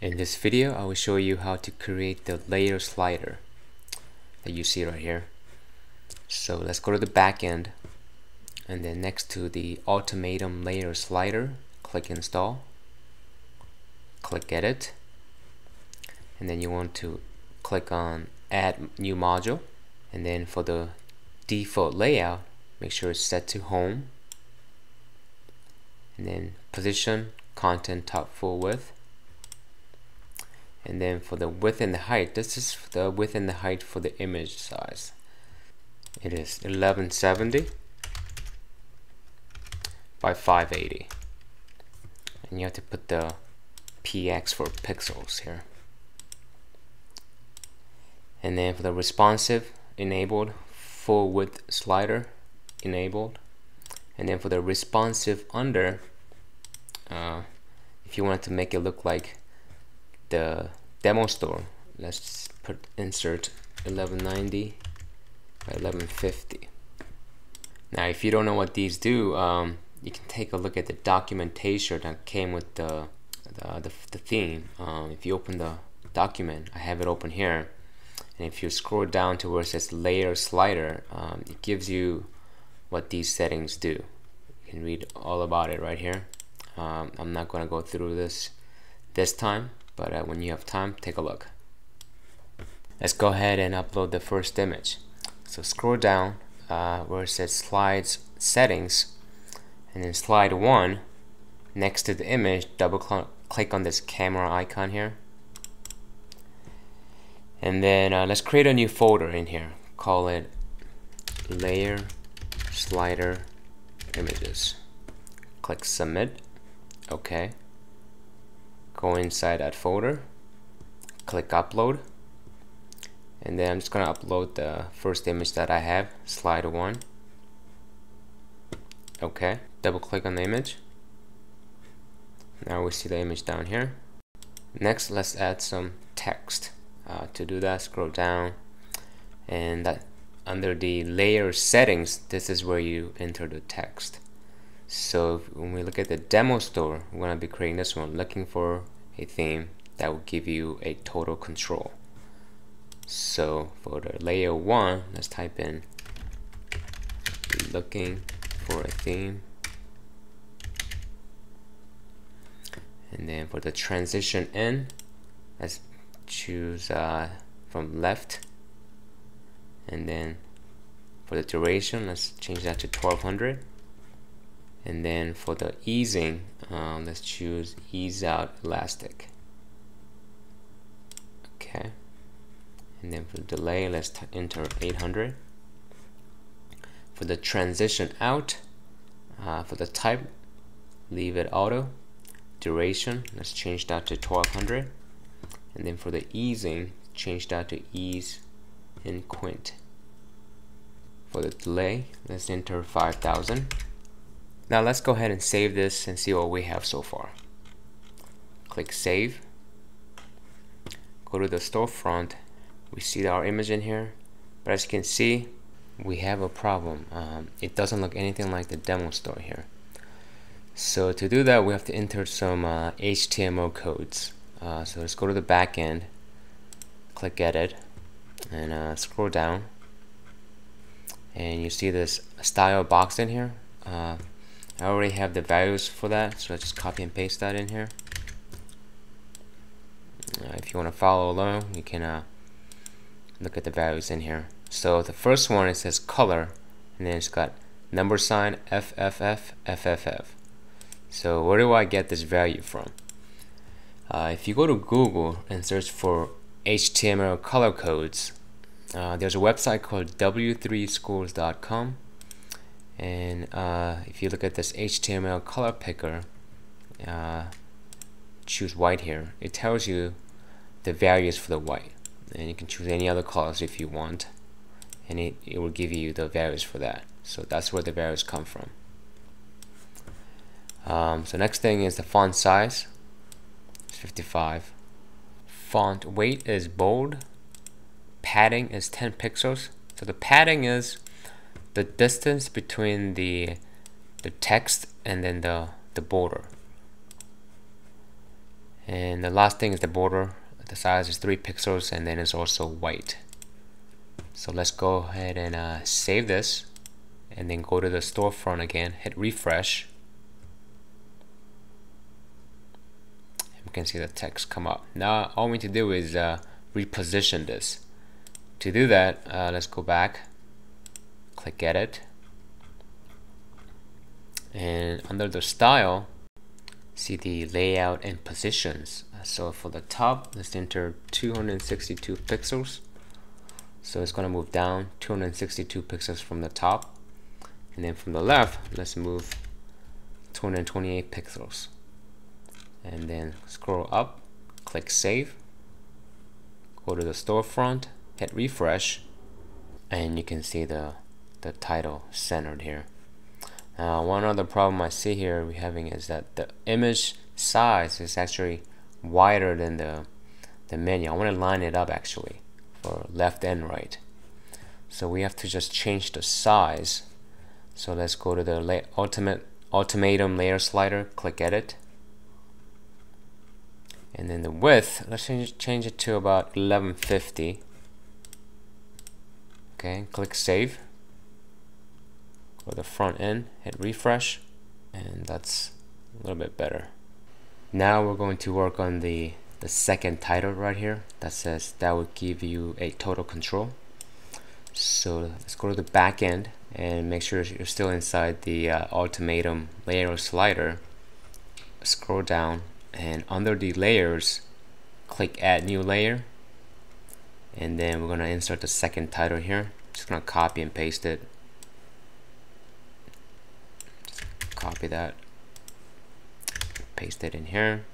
In this video, I will show you how to create the layer slider that you see right here. So let's go to the back end, and then next to the Ultimatum layer slider, click install, click edit, and then you want to click on add new module, and then for the default layout, make sure it's set to home, and then position content top full width. And then for the width and the height, this is the width and the height for the image size. It is 1170 by 580. And you have to put the px for pixels here. And then for the responsive, enabled, full width slider, enabled. And then for the responsive under, if you want to make it look like the demo store, let's put insert 1190 by 1150. Now if you don't know what these do, you can take a look at the documentation that came with the theme. If you open the document, I have it open here, and if you scroll down to where it says layer slider, it gives you what these settings do. You can read all about it right here. I'm not going to go through this time, but when you have time, take a look. Let's go ahead and upload the first image. So scroll down where it says slides settings, and then slide 1, next to the image, double click on this camera icon here, and then let's create a new folder in here. Call it layer slider images. Click submit. Okay. Go inside that folder, click upload, and then I'm just going to upload the first image that I have, slide 1. Okay, double click on the image. Now we see the image down here. Next, let's add some text. To do that, scroll down, and under the layer settings, this is where you enter the text. So when we look at the demo store, we're going to be creating this one, looking for a theme that will give you a total control. So for the layer 1, let's type in looking for a theme, and then for the transition in, let's choose from left, and then for the duration, let's change that to 1200. And then for the easing, let's choose ease out elastic. Okay. And then for the delay, let's enter 800. For the transition out, for the type, leave it auto. Duration, let's change that to 1200. And then for the easing, change that to ease in quint. For the delay, let's enter 5000. Now let's go ahead and save this and see what we have so far. Click save. Go to the storefront. We see our image in here, but as you can see, we have a problem. It doesn't look anything like the demo store here. So to do that, we have to enter some HTML codes. So let's go to the back end, click edit, and scroll down, and you see this style box in here. I already have the values for that, so let's just copy and paste that in here. If you want to follow along, you can look at the values in here. So the first one, it says color, and then it's got number sign FFF. So where do I get this value from? If you go to Google and search for HTML color codes, there's a website called w3schools.com. And if you look at this HTML color picker, choose white here. It tells you the values for the white, and you can choose any other colors if you want, and it will give you the values for that. So that's where the values come from. So next thing is the font size. It's 55. Font weight is bold. Padding is 10 pixels. So the padding is the distance between the text and then the border. And the last thing is the border. The size is 3 pixels, and then it's also white. So let's go ahead and save this, and then go to the storefront again, hit refresh. You can see the text come up. Now all we need to do is reposition this. To do that, let's go back, click edit, and under the style, see the layout and positions. So for the top, let's enter 262 pixels. So it's going to move down 262 pixels from the top, and then from the left, let's move 228 pixels, and then scroll up, click save, go to the storefront, hit refresh, and you can see the title centered here. One other problem I see here we're having is that the image size is actually wider than the menu. I want to line it up actually for left and right. So we have to just change the size. So let's go to the Ultimatum layer slider, click edit. And then the width, let's change it to about 1150. Okay, click save. Go to the front end, hit refresh, and that's a little bit better. Now we're going to work on the second title right here that says that will give you a total control. So let's go to the back end and make sure you're still inside the Ultimatum layer slider. Scroll down, and under the layers, click add new layer, and then we're going to insert the second title here. Just going to copy and paste it. Just copy that, paste it in here.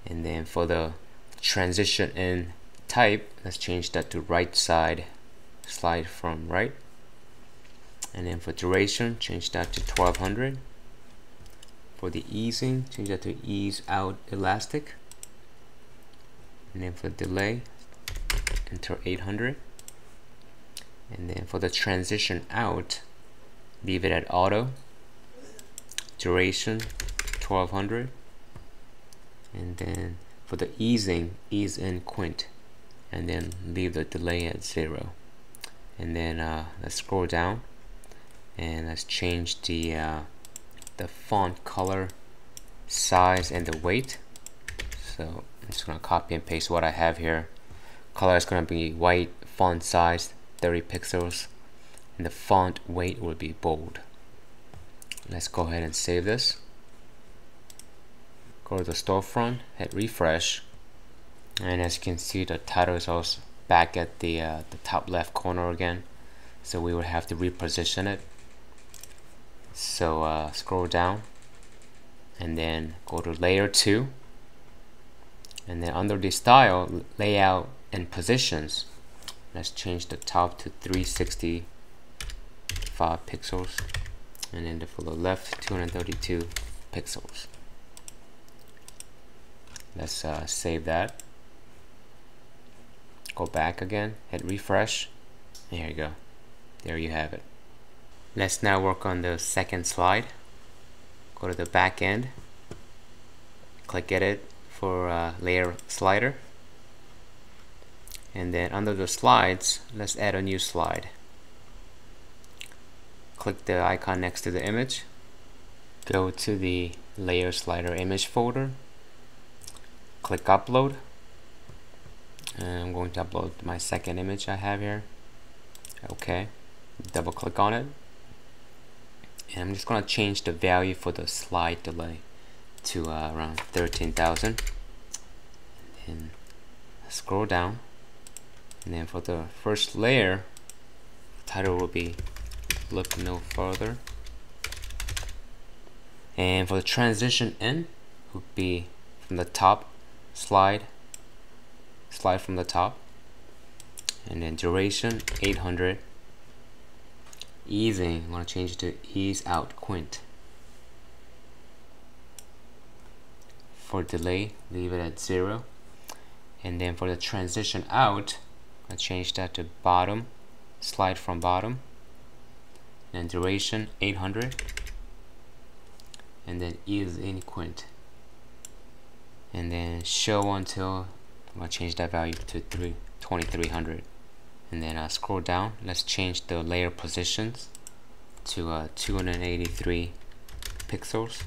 And then for the transition in type, let's change that to right side, slide from right. And then for duration, change that to 1200. For the easing, change that to ease out elastic. And then for delay, enter 800. And then for the transition out, leave it at auto. Duration 1200. And then for the easing, ease in quint, and then leave the delay at 0. And then let's scroll down, and let's change the font color, size, and the weight. So I'm just gonna copy and paste what I have here. Color is gonna be white, font size 30 pixels, and the font weight will be bold. Let's go ahead and save this. Go to the storefront, hit refresh, and as you can see, the title is also back at the top left corner again. So we would have to reposition it. So scroll down, and then go to layer 2, and then under the style, layout, and positions, let's change the top to 365 pixels, and then for the left, 232 pixels. Let's save that. Go back again, hit refresh, and here you go. There you have it. Let's now work on the second slide. Go to the back end, click edit for layer slider, and then under the slides, let's add a new slide. Click the icon next to the image, go to the layer slider image folder, click upload, and I'm going to upload my second image I have here. Okay, double click on it, and I'm just going to change the value for the slide delay to around 13,000, and scroll down, and then for the first layer, title will be look no further, and for the transition in would be from the top, slide from the top, and then duration 800. Easing, I want to change it to ease out quint. For delay, leave it at 0, and then for the transition out, I change that to bottom, slide from bottom, and duration 800, and then ease in quint. and then show until, I'm gonna change that value to 2300, and then scroll down. Let's change the layer positions to 283 pixels,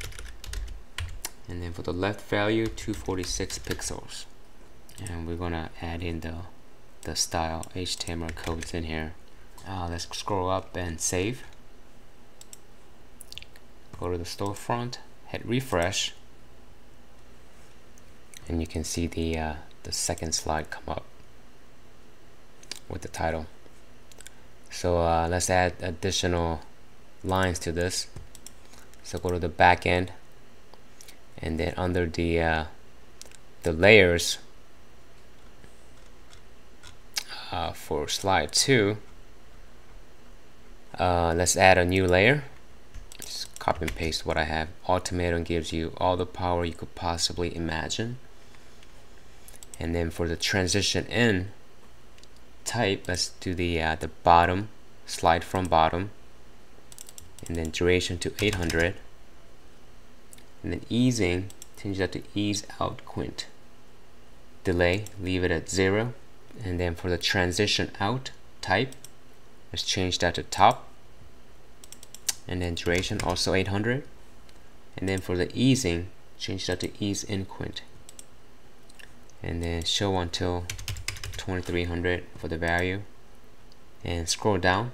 and then for the left value 246 pixels, and we're gonna add in the style HTML codes in here. Let's scroll up and save. Go to the storefront, hit refresh, and you can see the second slide come up with the title. So let's add additional lines to this. So go to the back end, and then under the layers for slide 2, let's add a new layer. Just copy and paste what I have. Ultimatum gives you all the power you could possibly imagine. And then for the transition in type, let's do the bottom, slide from bottom, and then duration to 800, and then easing, change that to ease out quint. Delay, leave it at 0, and then for the transition out type, let's change that to top, and then duration also 800, and then for the easing, change that to ease in quint, and then show until 2300 for the value, and scroll down,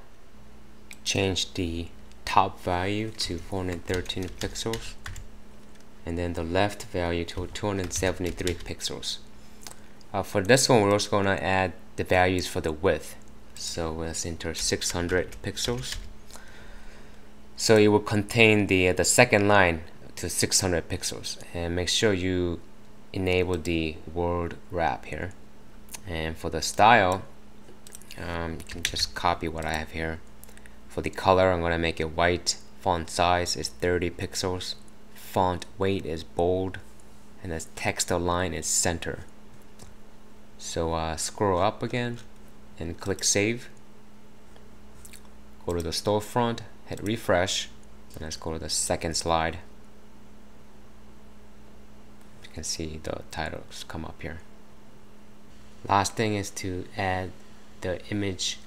change the top value to 413 pixels, and then the left value to 273 pixels. For this one, we're also going to add the values for the width. So let's enter 600 pixels. So it will contain the second line to 600 pixels, and make sure you enable the word wrap here. And for the style, you can just copy what I have here. For the color, I'm going to make it white. Font size is 30 pixels. Font weight is bold, and the text align is center. So scroll up again and click save. Go to the storefront, hit refresh, and let's go to the second slide. You can see the titles come up here. Last thing is to add the image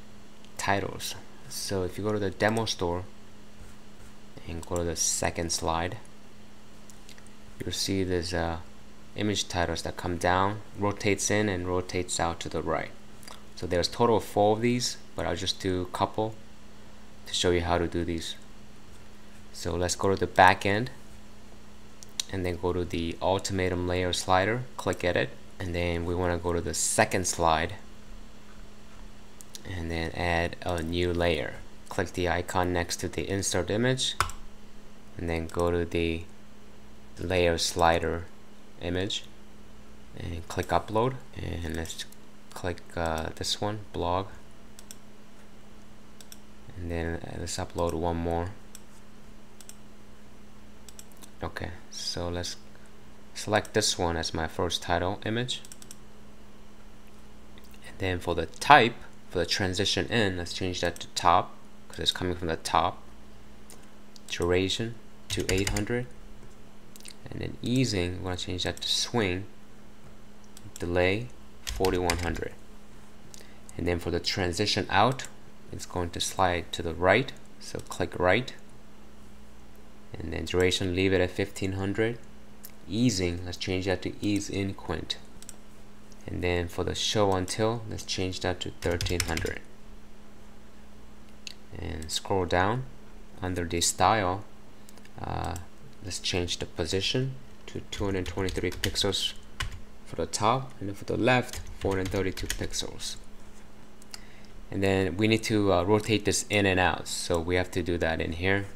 titles. So if you go to the demo store and go to the second slide, you'll see there's image titles that come down, rotates in and rotates out to the right. So there's a total of 4 of these, but I'll just do a couple to show you how to do these. So let's go to the back end, and then go to the Ultimatum layer slider, click edit, and then we want to go to the second slide and then add a new layer. Click the icon next to the insert image, and then go to the layer slider image and click upload, and let's click this one, blog, and then let's upload one more. Okay, so let's select this one as my first title image, and then for the type, for the transition in, let's change that to top because it's coming from the top. Duration to 800, and then easing, we're going to change that to swing. Delay 4100, and then for the transition out, it's going to slide to the right, so click right, and then duration, leave it at 1500. Easing, let's change that to ease in quint, and then for the show until, let's change that to 1300, and scroll down under the style, let's change the position to 223 pixels for the top, and then for the left 432 pixels. And then we need to rotate this in and out, so we have to do that in here.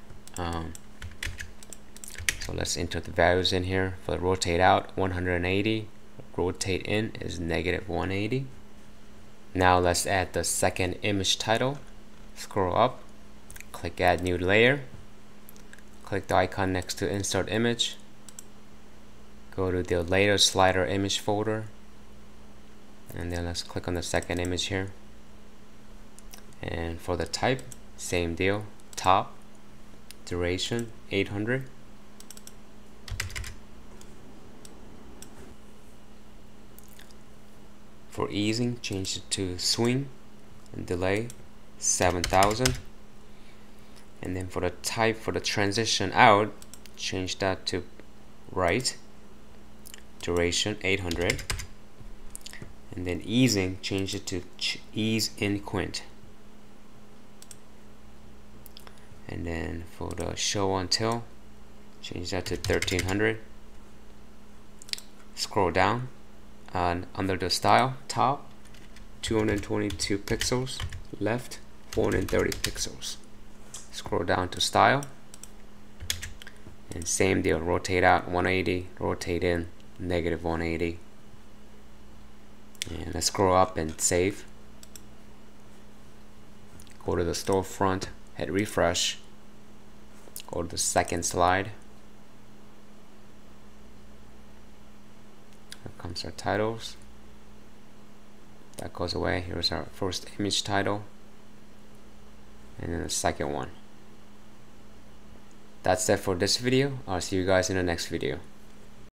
So let's enter the values in here. For the rotate out, 180, rotate in is -180. Now let's add the second image title. Scroll up, click add new layer, click the icon next to insert image, go to the layer slider image folder, and then let's click on the second image here. And for the type, same deal, top, duration 800, for easing, change it to swing, and delay 7,000. And then for the type, for the transition out, change that to right, duration 800. And then easing, change it to ease in quint. And then for the show until, change that to 1300. Scroll down, and under the style, top 222 pixels, left 430 pixels. Scroll down to style, and same deal, rotate out 180, rotate in negative 180. And let's scroll up and save. Go to the storefront, hit refresh, go to the second slide. Here comes our titles. That goes away. Here's our first image title, and then the second one. That's it for this video. I'll see you guys in the next video.